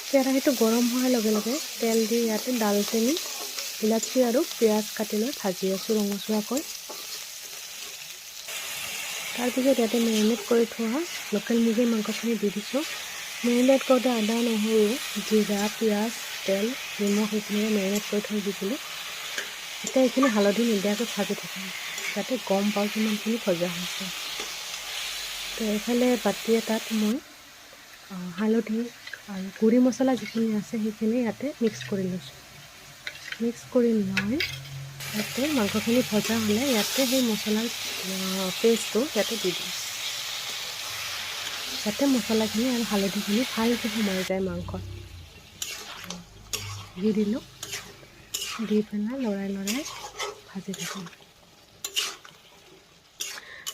কেৰাহীটো গৰম হোৱাৰ লগে লগে তেল দি ইয়াতে দালচেনি, ইলাচি আৰু পিঁয়াজ কাটি লৈ ভাজি আছোঁ ৰঙচুৱাকৈ। তাৰপিছত ইয়াতে মেৰিনেট কৰি থোৱা লোকেল মুৰ্গীৰ মাংসখিনি দি দিছোঁ। মেৰিনেট কৰোঁতে আদা, নহৰু, জিৰা, পিঁয়াজ, তেল, নিমখ এইখিনিৰে মেৰিনেট কৰি থৈ দিছিলোঁ। এতিয়া এইখিনি হালধি নিদিয়াকৈ ভাজি থাকিম, যাতে গম পাওঁ কিমানখিনি ভজা হৈছে। তো এইফালে বাতি এটাত মই হালধি আৰু গুড়ি মছলা যিখিনি আছে সেইখিনি ইয়াতে মিক্স কৰি লৈছোঁ। মিক্স কৰি লৈ ইয়াতে মাংসখিনি ভজা হ'লে ইয়াতে সেই মছলাৰ পেষ্টটো ইয়াতে দি দিওঁ, যাতে মছলাখিনি আৰু হালধিখিনি ভালকৈ সোমাই যায় মাংসত। দি দিলোঁ, দি পেলাই লৰাই ভাজি থাকিম।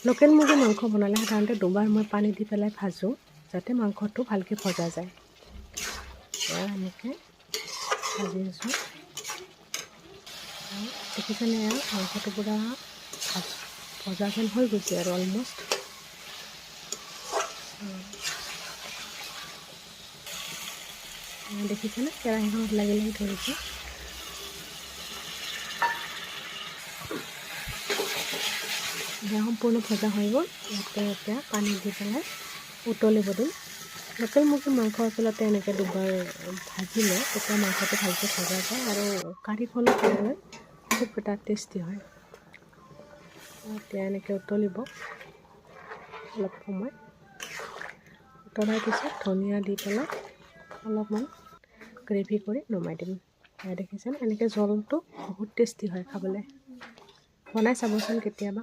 লোকেল মুৰ্গীৰ মাংস বনালে সাধাৰণতে দুবাৰ মই পানী দি পেলাই ভাজোঁ, যাতে মাংসটো ভালকৈ ভজা যায়। এনেকৈ ভাজি আছোঁ। দেখিছেনে, মাংসটো পূৰা ভজা যেন হৈ গৈছে আৰু অলমষ্ট। দেখিছেনে, কেৰাহীখনত লাগি ধৰিছে। এতিয়া সম্পূৰ্ণ ভজা হৈ গ'ল। ইয়াতে এতিয়া পানী দি পেলাই উতলিব দিম। লোকেল মুৰ্গীৰ মাংস আচলতে এনেকৈ দুবাৰ ভাজিলে তেতিয়া মাংসটো ভালকৈ ভজা যায় আৰু কাৰীখনো খাবলৈ খুব এটা টেষ্টি হয়। এতিয়া এনেকৈ উতলিব অলপ সময়। উতলাৰ পিছত ধনিয়া দি পেলাই অলপমান গ্ৰেভি কৰি নমাই দিম। দেখিছেনে, এনেকৈ জলটো বহুত টেষ্টি হয় খাবলৈ। বনাই চাবচোন কেতিয়াবা।